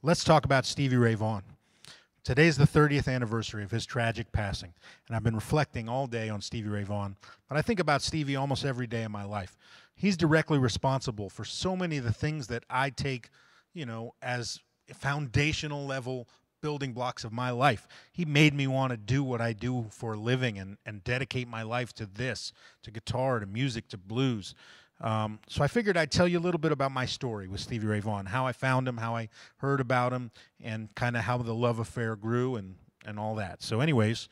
Let's talk about Stevie Ray Vaughan. Today's the 30th anniversary of his tragic passing, and I've been reflecting all day on Stevie Ray Vaughan, but I think about Stevie almost every day of my life. He's directly responsible for so many of the things that I take, as foundational level building blocks of my life. He made me want to do what I do for a living and dedicate my life to this, to guitar, to music, to blues. So I figured I'd tell you a little bit about my story with Stevie Ray Vaughan, how I found him, how I heard about him, and kind of how the love affair grew and all that. So anyways,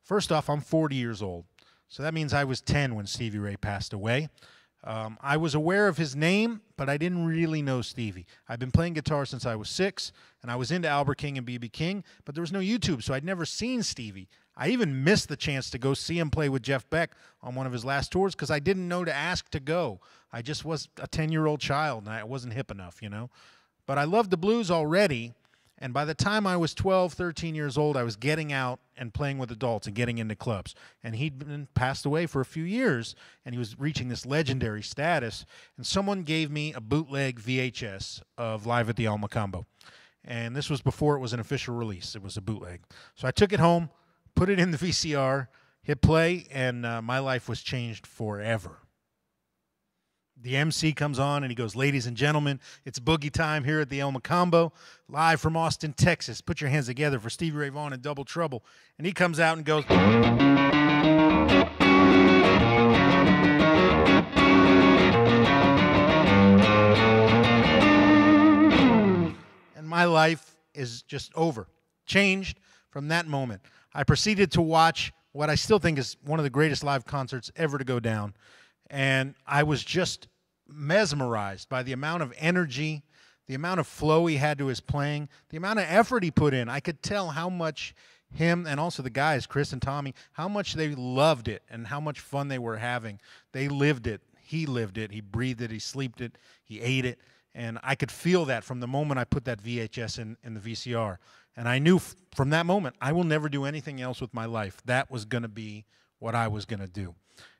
first off, I'm 40 years old. So that means I was 10 when Stevie Ray passed away. I was aware of his name, but I didn't really know Stevie. I've been playing guitar since I was 6, and I was into Albert King and B.B. King, but there was no YouTube, so I'd never seen Stevie. I even missed the chance to go see him play with Jeff Beck on one of his last tours because I didn't know to ask to go. I just was a 10-year-old child, and I wasn't hip enough, But I loved the blues already, and by the time I was 12, 13 years old, I was getting out and playing with adults and getting into clubs. And he'd been passed away for a few years, and he was reaching this legendary status, and someone gave me a bootleg VHS of Live at the El Mocambo. And this was before it was an official release. It was a bootleg. So I took it home, put it in the VCR, hit play, and my life was changed forever. The MC comes on and he goes, "Ladies and gentlemen, it's boogie time here at the El Mocambo, live from Austin, Texas. Put your hands together for Stevie Ray Vaughan and Double Trouble." And he comes out and goes, and my life is just over, changed from that moment. I proceeded to watch what I still think is one of the greatest live concerts ever to go down. And I was just mesmerized by the amount of energy, the amount of flow he had to his playing, the amount of effort he put in. I could tell how much him and also the guys, Chris and Tommy, how much they loved it and how much fun they were having. They lived it. He lived it. He breathed it. He slept it. He ate it. And I could feel that from the moment I put that VHS in the VCR. And I knew from that moment, I will never do anything else with my life. That was going to be what I was going to do.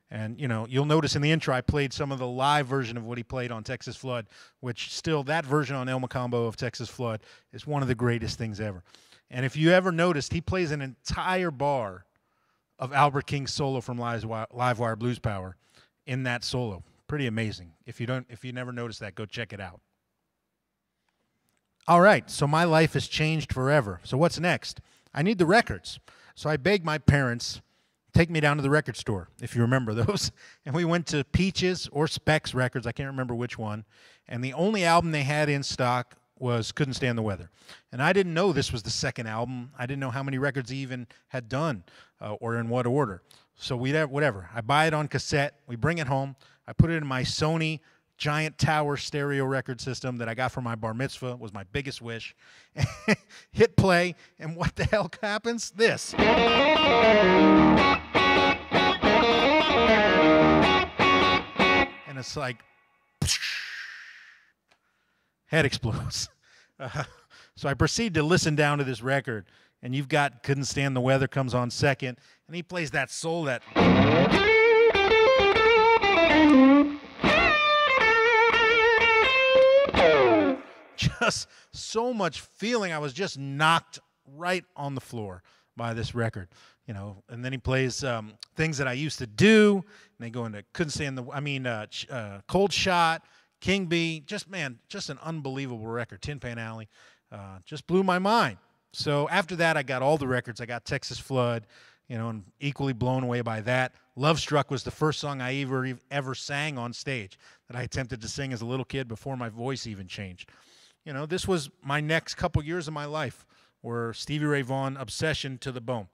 And, you'll notice in the intro I played some of the live version of what he played on Texas Flood, which still, that version on El Mocambo of Texas Flood is one of the greatest things ever. And if you ever noticed, he plays an entire bar of Albert King's solo from Livewire Blues Power in that solo. Pretty amazing. If you never noticed that, go check it out. All right, so my life has changed forever. So what's next? I need the records. So I begged my parents, take me down to the record store, if you remember those. And we went to Peaches or Specs Records, I can't remember which one. And the only album they had in stock was Couldn't Stand the Weather. And I didn't know this was the second album. I didn't know how many records he even had done or in what order. So whatever. I buy it on cassette. We bring it home. I put it in my Sony giant tower stereo record system that I got for my bar mitzvah. Was my biggest wish. Hit play, and what the hell happens? This. And it's like, head explodes. So I proceed to listen down to this record, and you've got Couldn't Stand the Weather comes on second, and he plays that soul that... Just so much feeling. I was just knocked right on the floor by this record, And then he plays Things That I Used to Do, and they go into Couldn't Stand the, Cold Shot, King Bee. Just an unbelievable record. Tin Pan Alley, just blew my mind. So after that, I got all the records. I got Texas Flood, and equally blown away by that. Love Struck was the first song I ever sang on stage that I attempted to sing as a little kid before my voice even changed. You know, this was my next couple years of my life were Stevie Ray Vaughan obsession to the bone.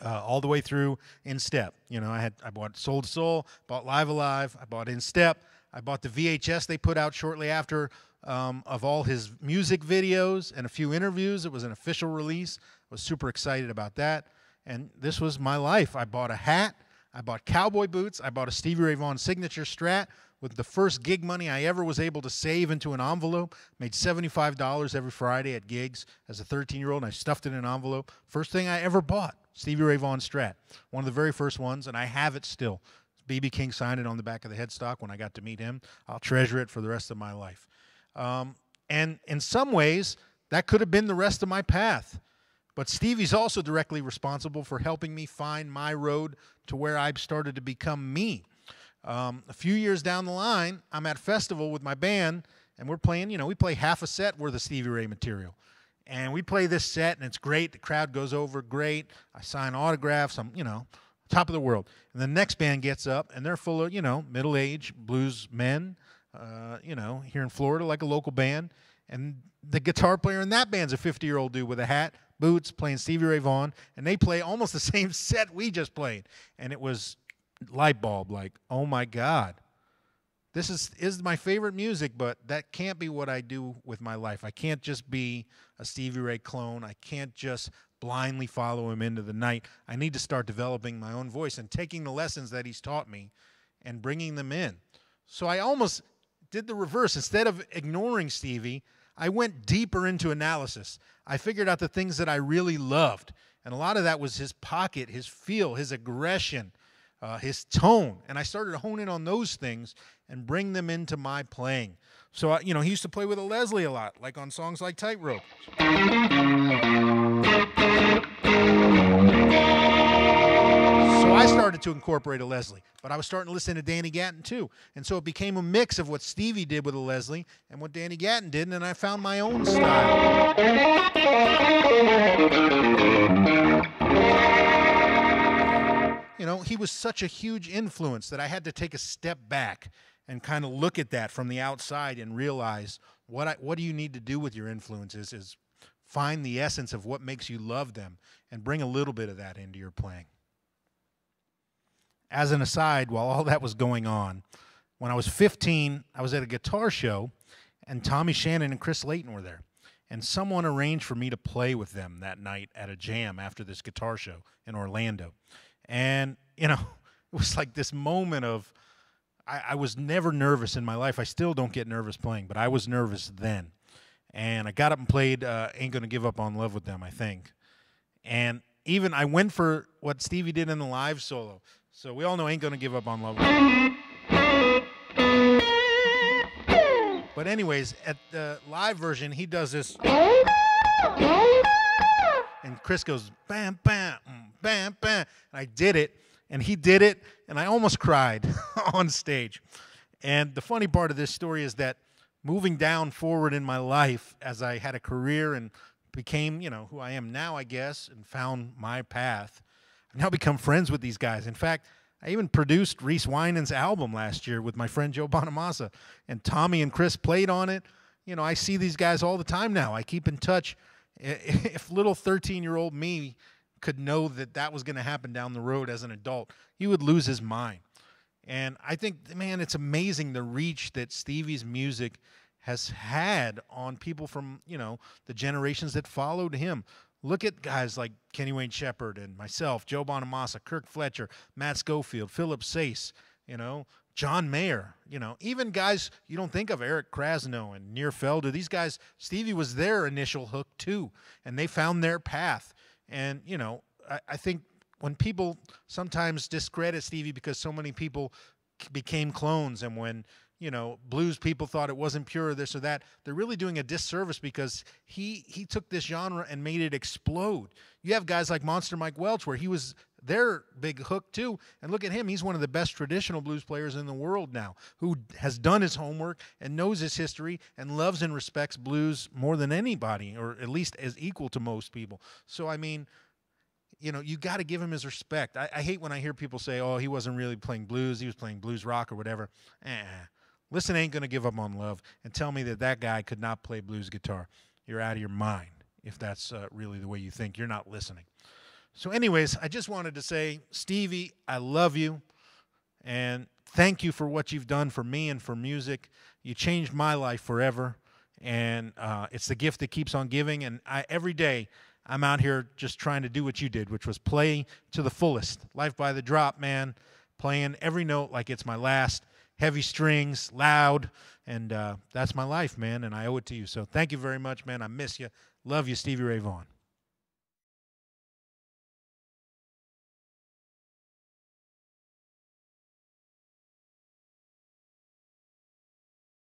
All the way through In Step. You know, I bought Soul to Soul, bought Live Alive, I bought In Step, I bought the VHS they put out shortly after of all his music videos and a few interviews. It was an official release. I was super excited about that. And this was my life. I bought a hat, I bought cowboy boots, I bought a Stevie Ray Vaughan signature Strat with the first gig money I ever was able to save into an envelope. Made $75 every Friday at gigs as a 13-year-old, and I stuffed it in an envelope. First thing I ever bought. Stevie Ray Vaughan Strat, one of the very first ones, and I have it still. B.B. King signed it on the back of the headstock when I got to meet him. I'll treasure it for the rest of my life. And in some ways, that could have been the rest of my path. But Stevie's also directly responsible for helping me find my road to where I started to become me. A few years down the line, I'm at a festival with my band, and we're playing, you know, we play half a set worth of Stevie Ray material. And we play this set, and it's great. The crowd goes over great. I sign autographs. I'm, you know, top of the world. And the next band gets up, and they're full of, you know, middle-aged blues men, you know, here in Florida, like a local band. And the guitar player in that band's a 50-year-old dude with a hat, boots, playing Stevie Ray Vaughan. And they play almost the same set we just played. And it was light bulb, like, oh, my God. This is my favorite music, but that can't be what I do with my life. I can't just be a Stevie Ray clone. I can't just blindly follow him into the night. I need to start developing my own voice and taking the lessons that he's taught me and bringing them in. So I almost did the reverse. Instead of ignoring Stevie, I went deeper into analysis. I figured out the things that I really loved, and a lot of that was his pocket, his feel, his aggression, his tone, and I started to hone in on those things and bring them into my playing. So, you know, he used to play with a Leslie a lot, like on songs like Tightrope. So I started to incorporate a Leslie, but I was starting to listen to Danny Gatton too. And so it became a mix of what Stevie did with a Leslie and what Danny Gatton did, and then I found my own style. You know, he was such a huge influence that I had to take a step back and kind of look at that from the outside and realize what do you need to do with your influences is find the essence of what makes you love them and bring a little bit of that into your playing. As an aside, while all that was going on, when I was 15, I was at a guitar show, and Tommy Shannon and Chris Layton were there. And someone arranged for me to play with them that night at a jam after this guitar show in Orlando. And, you know, it was like this moment of, I was never nervous in my life. I still don't get nervous playing, but I was nervous then. And I got up and played Ain't Gonna Give Up on Love with them, I think. And even I went for what Stevie did in the live solo. So we all know Ain't Gonna Give Up on Love with them. But anyways, at the live version, he does this. And Chris goes, bam, bam, bam, bam. And I did it, and he did it, and I almost cried on stage. And the funny part of this story is that moving down forward in my life as I had a career and became, you know, who I am now, I guess, and found my path, I've now become friends with these guys. In fact, I even produced Reese Winans' album last year with my friend Joe Bonamassa, and Tommy and Chris played on it. You know, I see these guys all the time now. I keep in touch. If little 13-year-old me could know that that was going to happen down the road as an adult, he would lose his mind. And I think, man, it's amazing the reach that Stevie's music has had on people from, you know, the generations that followed him. Look at guys like Kenny Wayne Shepherd and myself, Joe Bonamassa, Kirk Fletcher, Matt Schofield, Philip Sayce, you know, John Mayer, you know, even guys you don't think of, Eric Krasno and Near Felder. These guys, Stevie was their initial hook too, and they found their path. And, you know, I think when people sometimes discredit Stevie because so many people became clones, and when, you know, blues people thought it wasn't pure, this or that, they're really doing a disservice because he took this genre and made it explode. You have guys like Monster Mike Welch, where he was their big hook too, and look at him. He's one of the best traditional blues players in the world now, who has done his homework and knows his history and loves and respects blues more than anybody, or at least as equal to most people. So, I mean, you got to give him his respect. I hate when I hear people say, oh, he wasn't really playing blues. He was playing blues rock or whatever. Listen ain't going to give up on love and tell me that that guy could not play blues guitar. You're out of your mind if that's really the way you think. You're not listening. So anyways, I just wanted to say, Stevie, I love you. And thank you for what you've done for me and for music. You changed my life forever. And it's the gift that keeps on giving. And every day, I'm out here just trying to do what you did, which was play to the fullest. Life by the drop, man. Playing every note like it's my last. Heavy strings, loud. And that's my life, man. And I owe it to you. So thank you very much, man. I miss you. Love you, Stevie Ray Vaughan.